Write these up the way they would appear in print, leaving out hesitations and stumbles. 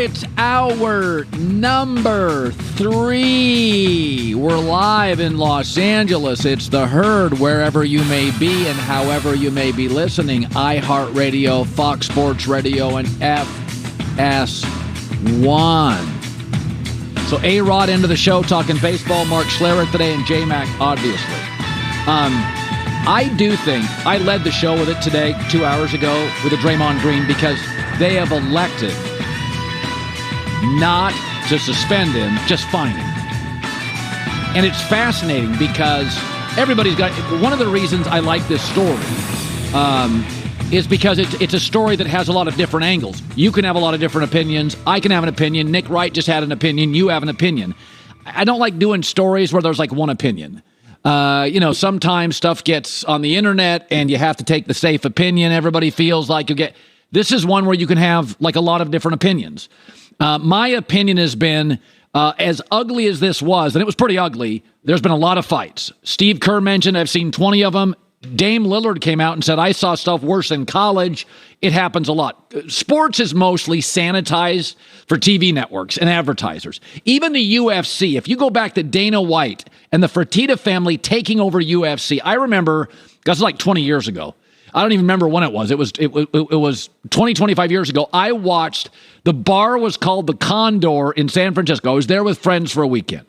it's hour number 3. We're live in Los Angeles. It's The Herd, wherever you may be and however you may be listening. iHeartRadio, Fox Sports Radio, and FS1. So A-Rod into the show, talking baseball. Mark Schlereth today, and J Mac, obviously. I do think I led the show with it today, 2 hours ago, with the Draymond Green, because they have elected not to suspend him, just fine him. And it's fascinating because everybody's got... One of the reasons I like this story is because it's a story that has a lot of different angles. You can have a lot of different opinions. I can have an opinion. Nick Wright just had an opinion. You have an opinion. I don't like doing stories where there's like one opinion. Sometimes stuff gets on the internet and you have to take the safe opinion. Everybody feels like you get... This is one where you can have like a lot of different opinions. My opinion has been, as ugly as this was, and it was pretty ugly, there's been a lot of fights. Steve Kerr mentioned, I've seen 20 of them. Dame Lillard came out and said, I saw stuff worse in college. It happens a lot. Sports is mostly sanitized for TV networks and advertisers. Even the UFC, if you go back to Dana White and the Fertitta family taking over UFC, I remember, that's like 20 years ago. I don't even remember when it was. It was 20, 25 years ago. I watched, the bar was called the Condor in San Francisco. I was there with friends for a weekend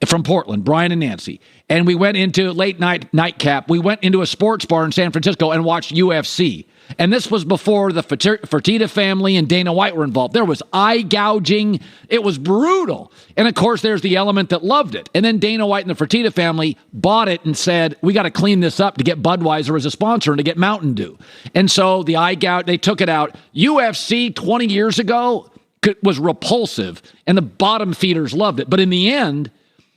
from Portland, Brian and Nancy. And we went into late night nightcap. We went into a sports bar in San Francisco and watched UFC. And this was before the Fertitta family and Dana White were involved. There was eye gouging. It was brutal. And, of course, there's the element that loved it. And then Dana White and the Fertitta family bought it and said, we got to clean this up to get Budweiser as a sponsor and to get Mountain Dew. And so the eye gouge, they took it out. UFC 20 years ago was repulsive, and the bottom feeders loved it. But in the end,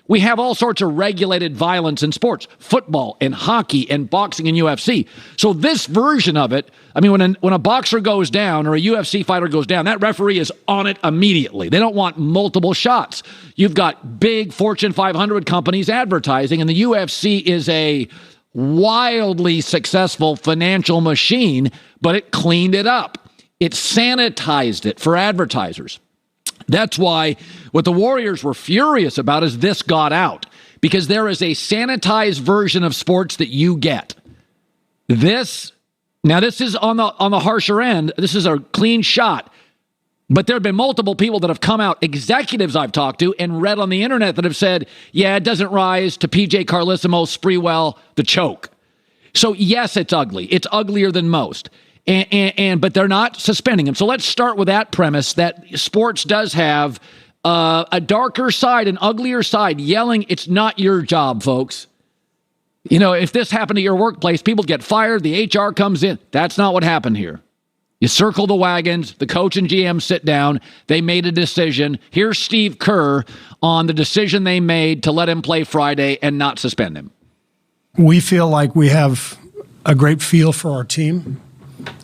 we have all sorts of regulated violence in sports, football and hockey and boxing and UFC. So this version of it, I mean, when a boxer goes down or a UFC fighter goes down, that referee is on it immediately. They don't want multiple shots. You've got big Fortune 500 companies advertising, and the UFC is a wildly successful financial machine, but it cleaned it up. It sanitized it for advertisers. That's why what the Warriors were furious about is this got out, because there is a sanitized version of sports that you get. This is on the harsher end. This is a clean shot. But there have been multiple people that have come out, executives I've talked to and read on the internet, that have said, yeah, it doesn't rise to PJ Carlesimo, Sprewell, the choke. So yes, it's ugly. It's uglier than most. But they're not suspending him. So let's start with that premise that sports does have a darker side, an uglier side, yelling, it's not your job, folks. You know, if this happened to your workplace, people get fired, the HR comes in. That's not what happened here. You circle the wagons, the coach and GM sit down, they made a decision. Here's Steve Kerr on the decision they made to let him play Friday and not suspend him. We feel like we have a great feel for our team.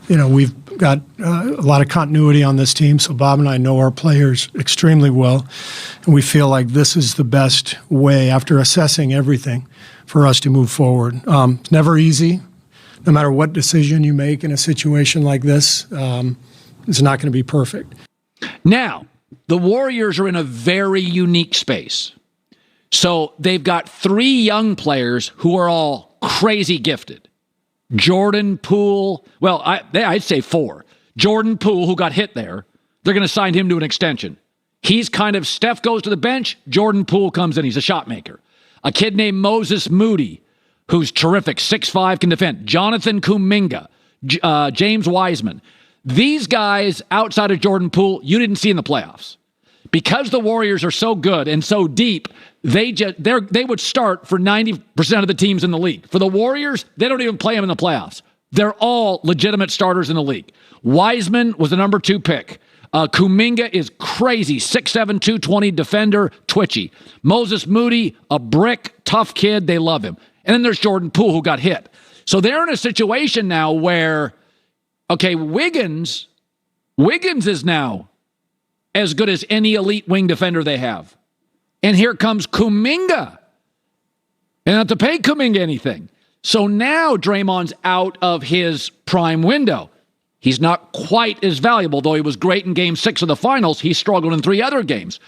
You know, we've got a lot of continuity on this team, so Bob and I know our players extremely well, and we feel like this is the best way, after assessing everything, for us to move forward. It's never easy. No matter what decision you make in a situation like this, it's not going to be perfect. Now, the Warriors are in a very unique space. So they've got 3 young players who are all crazy gifted. Jordan Poole, well, I'd say 4. Jordan Poole, who got hit there, they're going to sign him to an extension. He's kind of, Steph goes to the bench, Jordan Poole comes in, he's a shot maker. A kid named Moses Moody, who's terrific, 6'5", can defend. Jonathan Kuminga, James Wiseman. These guys, outside of Jordan Poole, you didn't see in the playoffs. Because the Warriors are so good and so deep, they would start for 90% of the teams in the league. For the Warriors, they don't even play them in the playoffs. They're all legitimate starters in the league. Wiseman was the number 2 pick. Kuminga is crazy, 6'7", 220 defender, twitchy. Moses Moody, a brick, tough kid, they love him. And then there's Jordan Poole, who got hit. So they're in a situation now where, okay, Wiggins is now as good as any elite wing defender they have. And here comes Kuminga. And not to pay Kuminga anything. So now Draymond's out of his prime window. He's not quite as valuable, though he was great in Game 6 of the finals. He struggled in 3 other games.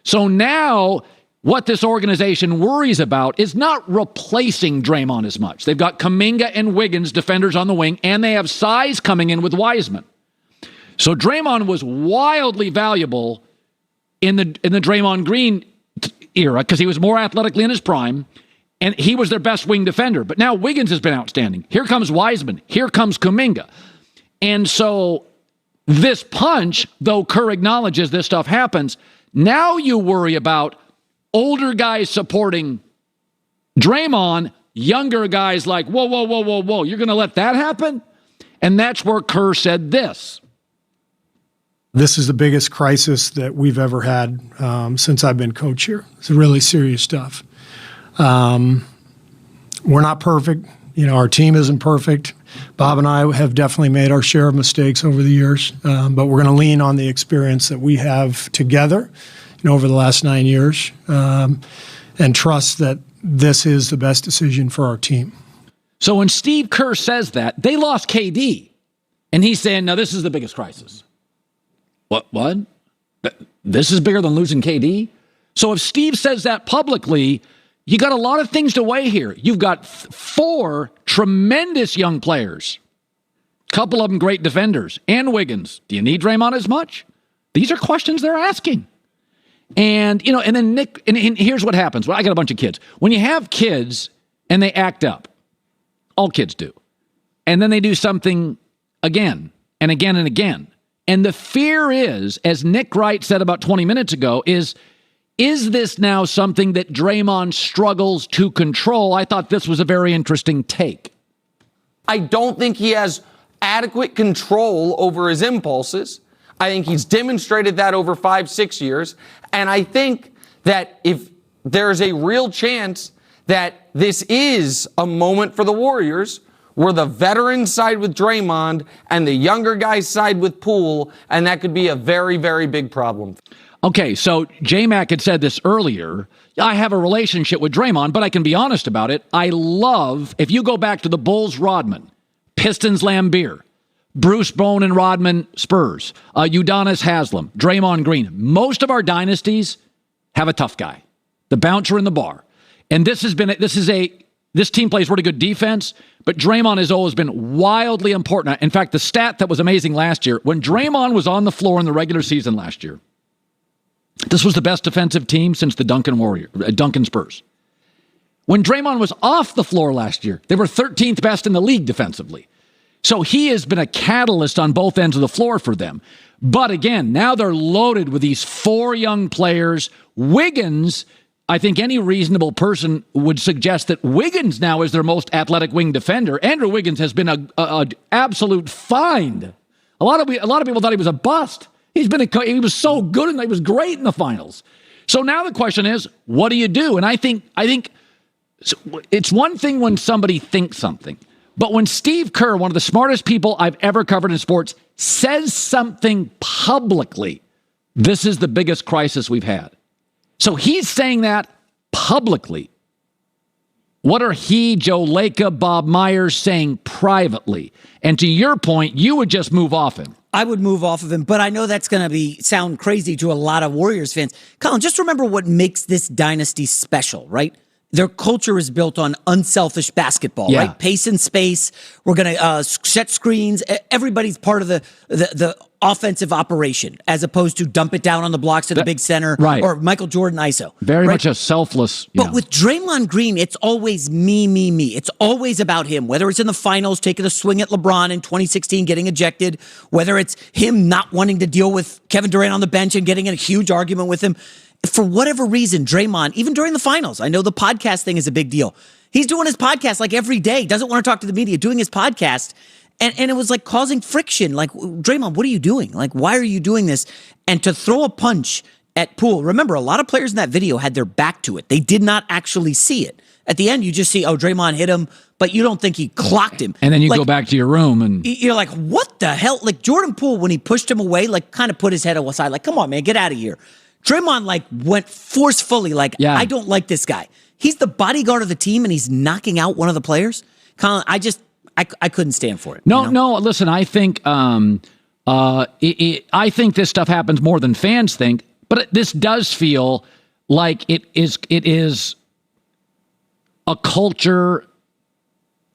So now what this organization worries about is not replacing Draymond as much. They've got Kuminga and Wiggins, defenders on the wing, and they have size coming in with Wiseman. So Draymond was wildly valuable in the Draymond Green era because he was more athletically in his prime, and he was their best wing defender. But now Wiggins has been outstanding. Here comes Wiseman. Here comes Kuminga. And so this punch, though Kerr acknowledges this stuff happens, now you worry about older guys supporting Draymond, younger guys like, whoa, you're going to let that happen? And that's where Kerr said this. This is the biggest crisis that we've ever had since I've been coach here. It's really serious stuff. We're not perfect. Our team isn't perfect. Bob and I have definitely made our share of mistakes over the years, but we're going to lean on the experience that we have together over the last 9 years and trust that this is the best decision for our team. So when Steve Kerr says that, they lost KD, and he's saying, no, this is the biggest crisis. What? This is bigger than losing KD? So if Steve says that publicly, you got a lot of things to weigh here. You've got 4 tremendous young players, a couple of them great defenders, and Wiggins. Do you need Draymond as much? These are questions they're asking. And, and then Nick, and here's what happens. Well, I got a bunch of kids. When you have kids and they act up, all kids do, and then they do something again and again and again. And the fear is, as Nick Wright said about 20 minutes ago, is this now something that Draymond struggles to control? I thought this was a very interesting take. I don't think he has adequate control over his impulses. I think he's demonstrated that over 5-6 years. And I think that if there's a real chance that this is a moment for the Warriors where the veterans side with Draymond and the younger guys side with Poole, and that could be a very, very big problem. Okay, so J Mac had said this earlier. I have a relationship with Draymond, but I can be honest about it. I love, if you go back to the Bulls Rodman, Pistons Lambeer, Bruce Bowen and Rodman Spurs, Udonis Haslem, Draymond Green. Most of our dynasties have a tough guy, the bouncer in the bar. And this team plays really good defense, but Draymond has always been wildly important. In fact, the stat that was amazing last year, when Draymond was on the floor in the regular season last year, this was the best defensive team since the Duncan Spurs. When Draymond was off the floor last year, they were 13th best in the league defensively. So he has been a catalyst on both ends of the floor for them. But again, now they're loaded with these 4 young players. Wiggins, I think any reasonable person would suggest that Wiggins now is their most athletic wing defender. Andrew Wiggins has been an absolute find. A lot of people thought he was a bust. He was so good and he was great in the finals. So now the question is, what do you do? And I think it's one thing when somebody thinks something. But when Steve Kerr, one of the smartest people I've ever covered in sports, says something publicly, this is the biggest crisis we've had. So he's saying that publicly. What are he, Joe Lacob, Bob Myers saying privately? And to your point, you would just move off him. I would move off of him, but I know that's going to sound crazy to a lot of Warriors fans. Colin, just remember what makes this dynasty special, right? Their culture is built on unselfish basketball, right? Pace and space. We're going to set screens. Everybody's part of the offensive operation, as opposed to dump it down on the blocks to the big center, right? Or Michael Jordan ISO. Very much a selfless. But with Draymond Green, it's always me. It's always about him. Whether it's in the finals, taking a swing at LeBron in 2016, getting ejected, whether it's him not wanting to deal with Kevin Durant on the bench and getting in a huge argument with him. For whatever reason, Draymond, even during the finals, I know the podcast thing is a big deal. He's doing his podcast like every day, doesn't want to talk to the media, doing his podcast. And it was like causing friction. Like, Draymond, what are you doing? Like, why are you doing this? And to throw a punch at Poole, remember, a lot of players in that video had their back to it. They did not actually see it. At the end, you just see, Draymond hit him, but you don't think he clocked him. And then you go back to your room and you're like, what the hell? Like, Jordan Poole, when he pushed him away, like, kind of put his head aside, like, come on, man, get out of here. Draymond went forcefully I don't like this guy. He's the bodyguard of the team and he's knocking out one of the players. Colin, I couldn't stand for it. No. Listen, I think I think this stuff happens more than fans think, but this does feel like it is a culture,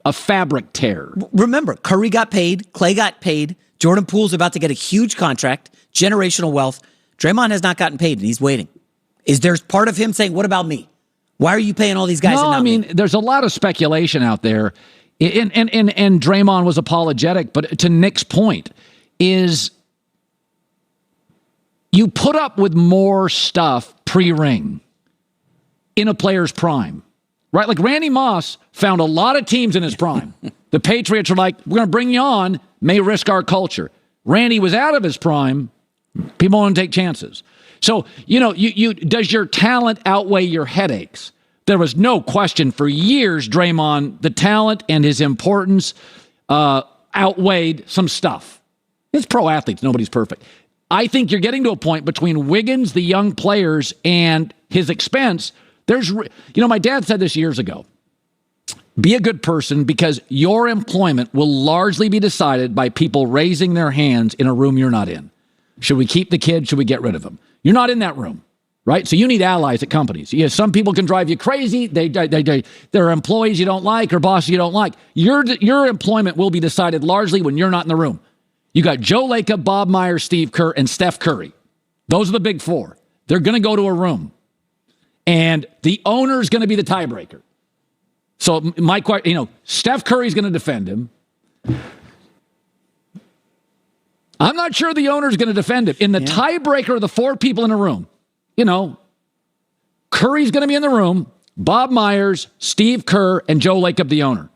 a fabric tear. Remember, Curry got paid, Clay got paid, Jordan Poole's about to get a huge contract, generational wealth. Draymond has not gotten paid, and he's waiting. Is there part of him saying, "What about me? Why are you paying all these guys?" No, and not I mean, me? there's a lot of speculation out there, and Draymond was apologetic. But to Nick's point, is you put up with more stuff pre-ring in a player's prime, right? Like Randy Moss found a lot of teams in his prime. The Patriots are like, "We're going to bring you on, may risk our culture." Randy was out of his prime. People want to take chances. So, you does your talent outweigh your headaches? There was no question for years, Draymond, the talent and his importance outweighed some stuff. It's pro athletes. Nobody's perfect. I think you're getting to a point between Wiggins, the young players, and his expense. My dad said this years ago. Be a good person because your employment will largely be decided by people raising their hands in a room you're not in. Should we keep the kid? Should we get rid of him? You're not in that room, right? So you need allies at companies. Yeah, some people can drive you crazy. They're employees you don't like or bosses you don't like. Your employment will be decided largely when you're not in the room. You got Joe Lacob, Bob Myers, Steve Kerr, and Steph Curry. Those are the big four. They're going to go to a room. And the owner's going to be the tiebreaker. So my question, Steph Curry's going to defend him. I'm not sure the owner's going to defend him. In the tiebreaker of the four people in a room, Curry's going to be in the room, Bob Myers, Steve Kerr, and Joe Lacob, the owner.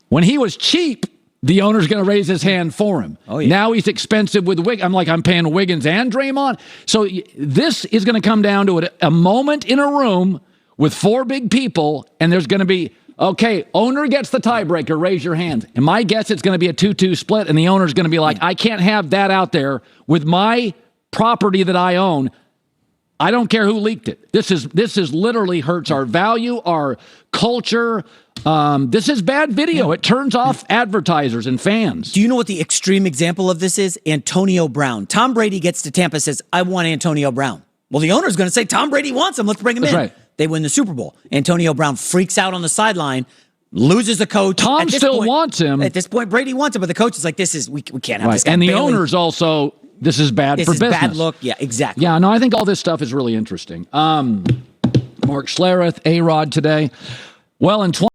When he was cheap, the owner's going to raise his hand for him. Oh, yeah. Now he's expensive with Wiggins. I'm paying Wiggins and Draymond. So this is going to come down to a moment in a room with four big people, and there's going to be, okay, owner gets the tiebreaker, raise your hand. And my guess it's going to be a 2-2 split, and the owner's going to be like, I can't have that out there with my property that I own. I don't care who leaked it. This is literally hurts our value, our culture. This is bad video. It turns off advertisers and fans. Do you know what the extreme example of this is? Antonio Brown. Tom Brady gets to Tampa, says, "I want Antonio Brown." Well, the owner's going to say, Tom Brady wants him. Let's bring him in. Right. They win the Super Bowl. Antonio Brown freaks out on the sideline, loses the coach. Tom still wants him. At this point, Brady wants him, but the coach is like, we can't have this guy. And the owner's also, this is bad for business. This is bad look. Yeah, exactly. Yeah, no, I think all this stuff is really interesting. Mark Schlereth, A-Rod today. Well, in